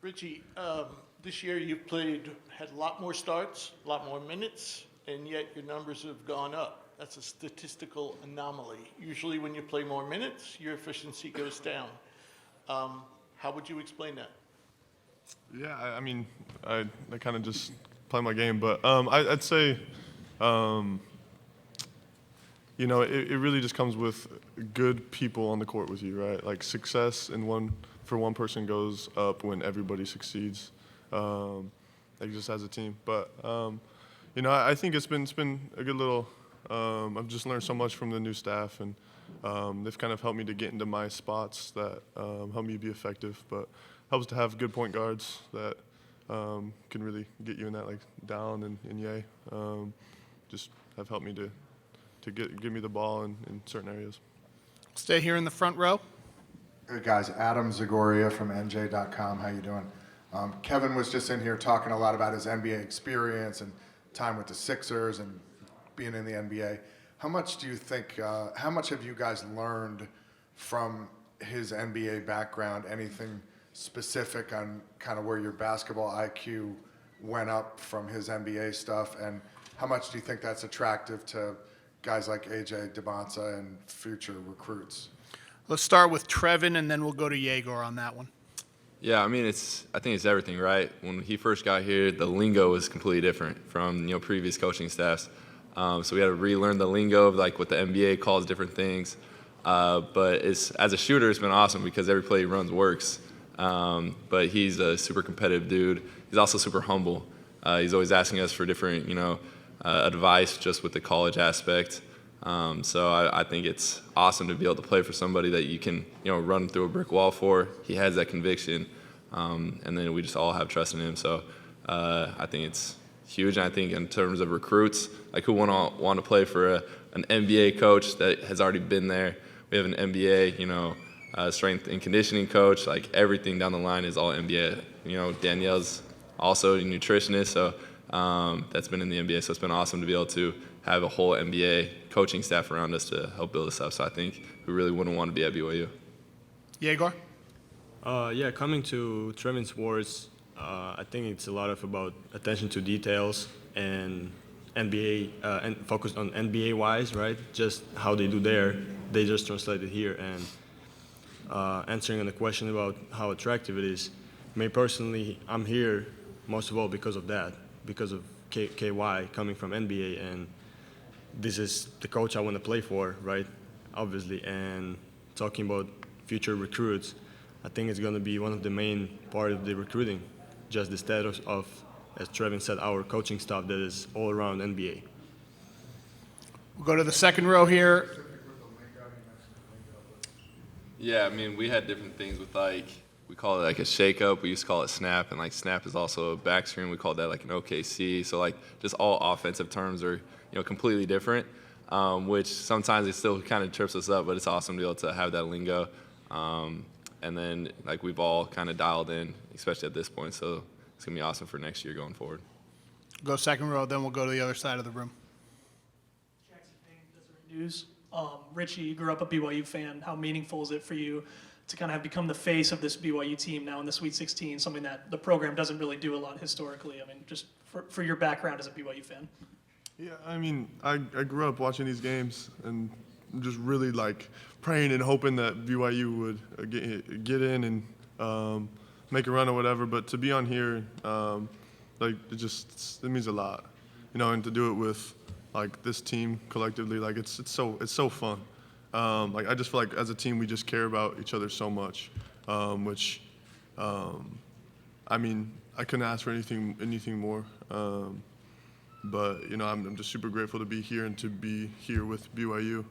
Richie, this year you've had a lot more starts, a lot more minutes, and yet your numbers have gone up. That's a statistical anomaly. Usually when you play more minutes, your efficiency goes down. How would you explain that? Yeah, I mean, I kind of just play my game, but I'd say, it really just comes with good people on the court with you, right? Like success for one person goes up when everybody succeeds, like just as a team. But I think it's been a good little. I've just learned so much from the new staff, and they've kind of helped me to get into my spots that help me be effective. But helps to have good point guards that can really get you in that like down and yay. Just have helped me to give me the ball in certain areas. Stay here in the front row. Hey guys, Adam Zagoria from NJ.com. How you doing? Kevin was just in here talking a lot about his NBA experience and time with the Sixers and being in the NBA. How much do you think? How much have you guys learned from his NBA background? Anything specific on kind of where your basketball IQ went up from his NBA stuff, and how much do you think that's attractive to guys like AJ Debonsa and future recruits? Let's start with Trevin, and then we'll go to Yegor on that one. Yeah, I mean, I think it's everything, right? When he first got here, the lingo was completely different from previous coaching staffs. So we had to relearn the lingo of like what the NBA calls different things. But as a shooter, it's been awesome because every play he runs works. But he's a super competitive dude. He's also super humble. He's always asking us for different, advice just with the college aspect. So I think it's awesome to be able to play for somebody that you can, run through a brick wall for. He has that conviction, and then we just all have trust in him. So I think it's huge. And I think in terms of recruits, like who want to play for an NBA coach that has already been there. We have an NBA, strength and conditioning coach. Like everything down the line is all NBA. Danielle's also a nutritionist, so that's been in the NBA. So it's been awesome to be able to have a whole NBA coaching staff around us to help build us up. So I think we really wouldn't want to be at BYU. Yegor? Coming to Trevin's words, I think it's a lot about attention to details and NBA and focused on NBA wise, right? Just how they do there, they just translate it here. And answering on the question about how attractive it is, me personally, I'm here most of all because of that, because of KY coming from NBA, and this is the coach I want to play for, right? Obviously, and talking about future recruits, I think it's going to be one of the main part of the recruiting, just the status of, as Trevin said, our coaching staff that is all around NBA. We'll go to the second row here. Yeah, I mean, we had different things with we call it like a shake-up. We used to call it snap, and snap is also a back screen. We call that like an OKC. So just all offensive terms are completely different, which sometimes it still kind of trips us up, but it's awesome to be able to have that lingo. And then we've all kind of dialed in, especially at this point. So it's gonna be awesome for next year going forward. Go second row, then we'll go to the other side of the room. Jackson Payne, Deseret News. Richie, you grew up a BYU fan. How meaningful is it for you to kind of have become the face of this BYU team now in the Sweet 16, something that the program doesn't really do a lot historically? I mean, just for your background as a BYU fan. Yeah, I mean, I grew up watching these games and just really praying and hoping that BYU would get in and make a run or whatever. But to be on here, it means a lot, and to do it with this team collectively, it's so fun. I just feel like as a team we just care about each other so much, which I mean I couldn't ask for anything more. But I'm just super grateful to be here and to be here with BYU.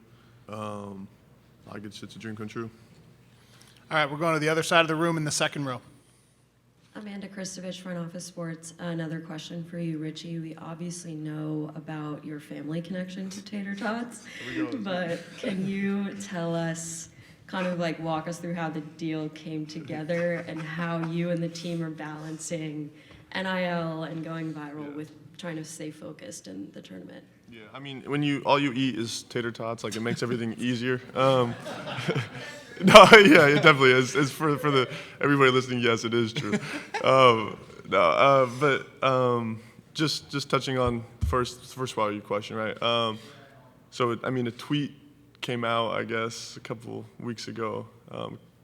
It's a dream come true. All right, we're going to the other side of the room in the second row. Amanda Kristovich, Front Office Sports. Another question for you, Richie. We obviously know about your family connection to tater tots, but can you tell us, kind of walk us through how the deal came together and how you and the team are balancing NIL and going viral with trying to stay focused in the tournament? Yeah, I mean, when all you eat is tater tots, it makes everything easier. No, yeah, it definitely is. It's for the everybody listening. Yes, it is true. Just touching on first part of your question, right? I mean, a tweet came out, I guess, a couple weeks ago.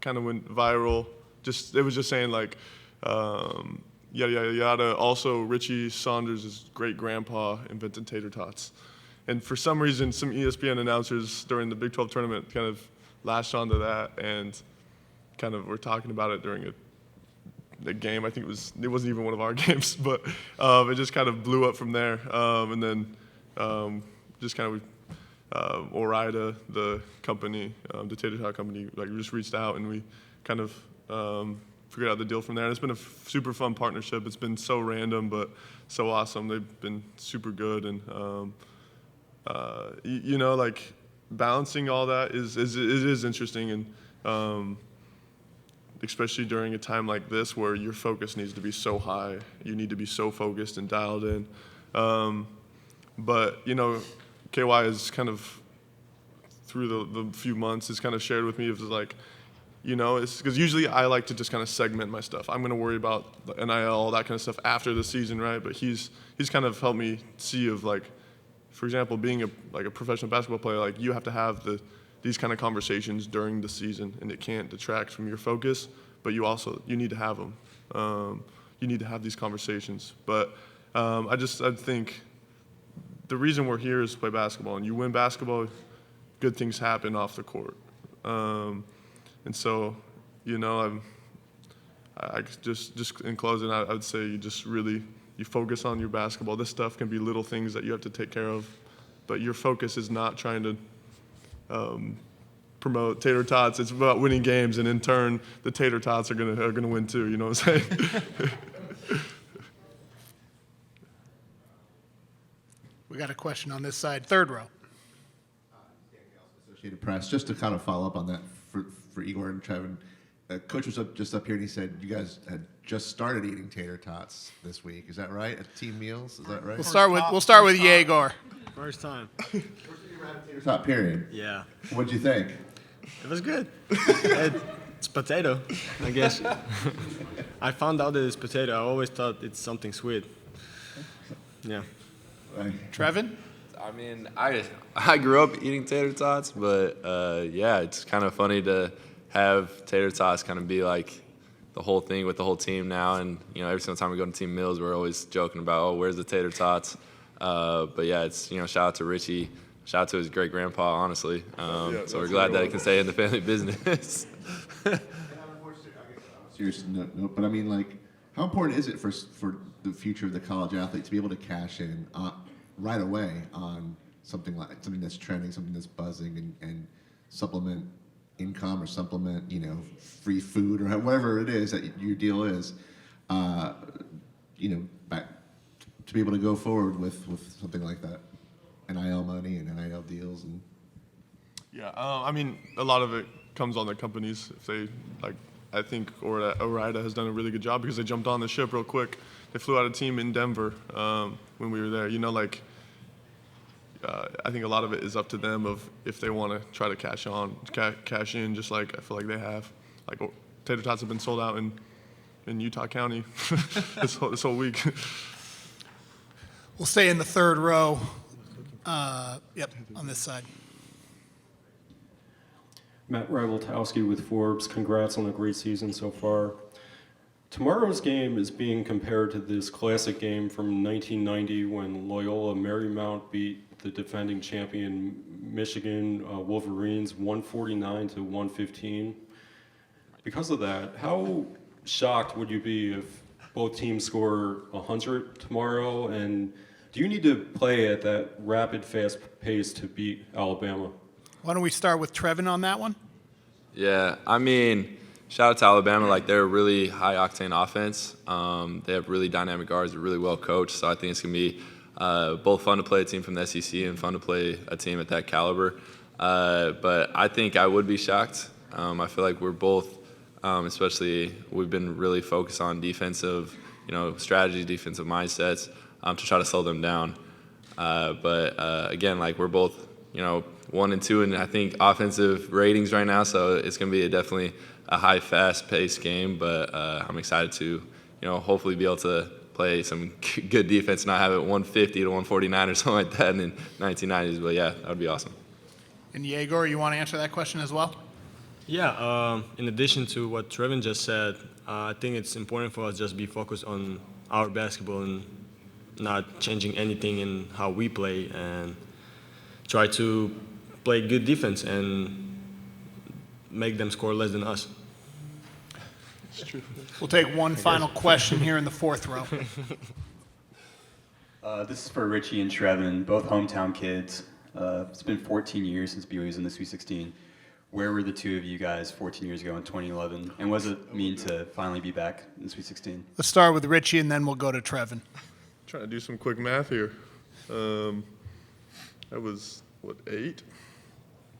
Kind of went viral. It was just saying like, yada yada yada. Also, Richie Saunders' great grandpa invented tater tots, and for some reason, some ESPN announcers during the Big 12 tournament kind of lashed onto that and kind of were talking about it during the game. I think it wasn't even one of our games, but it just kind of blew up from there. And then just kind of Orida, the company, the tater tot company, like just reached out and we kind of figured out the deal from there. And it's been a super fun partnership. It's been so random, but so awesome. They've been super good, and like balancing all that is interesting, and especially during a time like this where your focus needs to be so high. You need to be so focused and dialed in. But KY is kind of through the few months has kind of shared with me of like, it's because usually I like to just kind of segment my stuff. I'm going to worry about the NIL, all that kind of stuff after the season, right? But he's kind of helped me see of like, for example, being a professional basketball player, like you have to have these kind of conversations during the season, and it can't detract from your focus. But you need to have them. You need to have these conversations. But I think the reason we're here is to play basketball, and you win basketball, good things happen off the court. And so, I just in closing, I would say you focus on your basketball. This stuff can be little things that you have to take care of, but your focus is not trying to promote tater tots. It's about winning games, and in turn, the tater tots are gonna win too. You know what I'm saying? We got a question on this side, third row. Associated Press. Just to kind of follow up on that for Igor and Trevin, Coach was just up here and he said you guys had just started eating tater tots this week. Is that right? At team meals? Is that right? We'll start with Yegor. First time. Tater tot period. Yeah. What'd you think? It was good. It's potato, I guess. I found out that it's potato. I always thought it's something sweet. Yeah. Right. Trevin? I mean, I grew up eating tater tots, but yeah, it's kind of funny to have tater tots kind of be like the whole thing with the whole team now. And every single time we go to team meals, we're always joking about, oh, where's the tater tots? But yeah, it's shout out to Richie, shout out to his great grandpa, honestly. So we're glad that it can stay in the family business. Serious note, but I mean, like, how important is it for the future of the college athlete to be able to cash in right away on something that's trending, something that's buzzing, and supplement income or supplement, free food or whatever it is that your deal is, back to be able to go forward with something like that, NIL money and NIL deals and. Yeah, I mean, a lot of it comes on the companies. If they I think Orida has done a really good job because they jumped on the ship real quick. They flew out a team in Denver when we were there. I think a lot of it is up to them of if they want to try to cash in, just like I feel like they have. Like tater tots have been sold out in Utah County this whole week. We'll stay in the third row. Yep, on this side. Matt Rybaltowski with Forbes. Congrats on a great season so far. Tomorrow's game is being compared to this classic game from 1990 when Loyola Marymount beat the defending champion Michigan Wolverines 149-115. Because of that, how shocked would you be if both teams score 100 tomorrow? And do you need to play at that rapid, fast pace to beat Alabama? Why don't we start with Trevin on that one? Yeah, I mean, shout out to Alabama. Like, they're a really high-octane offense. They have really dynamic guards. They're really well coached. So I think it's going to be both fun to play a team from the SEC and fun to play a team at that caliber. But I think I would be shocked. I feel like we're both, especially we've been really focused on defensive, strategy, defensive mindsets to try to slow them down. But again, like we're both, 1 and 2 in, I think, offensive ratings right now. So it's going to be definitely a high, fast-paced game. But I'm excited to, hopefully be able to play some good defense, not have it 150 to 149 or something like that in the 1990s. But yeah, that would be awesome. And Yegor, you want to answer that question as well? Yeah, in addition to what Trevin just said, I think it's important for us just be focused on our basketball and not changing anything in how we play, and try to play good defense and make them score less than us. We'll take one final question here in the fourth row. This is for Richie and Trevin, both hometown kids. It's been 14 years since BYU was in the Sweet 16. Where were the two of you guys 14 years ago in 2011? And what does it mean to finally be back in the Sweet 16? Let's start with Richie, and then we'll go to Trevin. Trying to do some quick math here. I was, 8?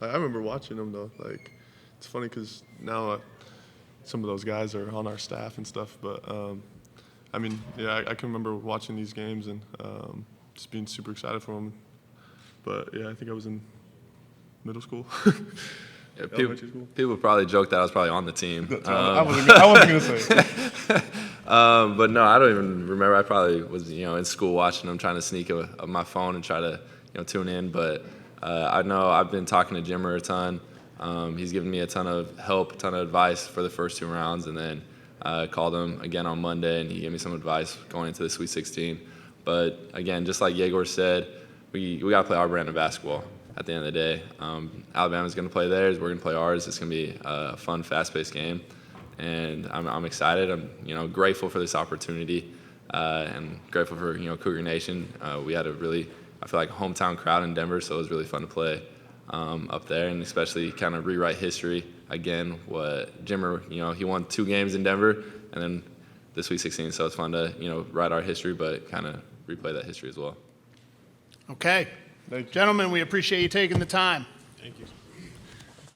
I remember watching them, though. Like, it's funny because now some of those guys are on our staff and stuff. But, I mean, yeah, I can remember watching these games and just being super excited for them. But, yeah, I think I was in middle school. Yeah, people probably joke that I was probably on the team. I wasn't going to say it. But no, I don't even remember. I probably was, in school watching them, trying to sneak my phone and try to, tune in. But I know I've been talking to Jimmer a ton. He's given me a ton of help, a ton of advice for the first 2 rounds, and then called him again on Monday, and he gave me some advice going into the Sweet 16. But again, just like Yegor said, we got to play our brand of basketball. At the end of the day, Alabama's going to play theirs. We're going to play ours. It's going to be a fun, fast-paced game, and I'm excited. I'm grateful for this opportunity, and grateful for Cougar Nation. We had a really, I feel like, hometown crowd in Denver, so it was really fun to play up there, and especially kind of rewrite history again. What Jimmer, he won 2 games in Denver, and then the Sweet 16. So it's fun to write our history, but kind of replay that history as well. Okay. Gentlemen, we appreciate you taking the time. Thank you.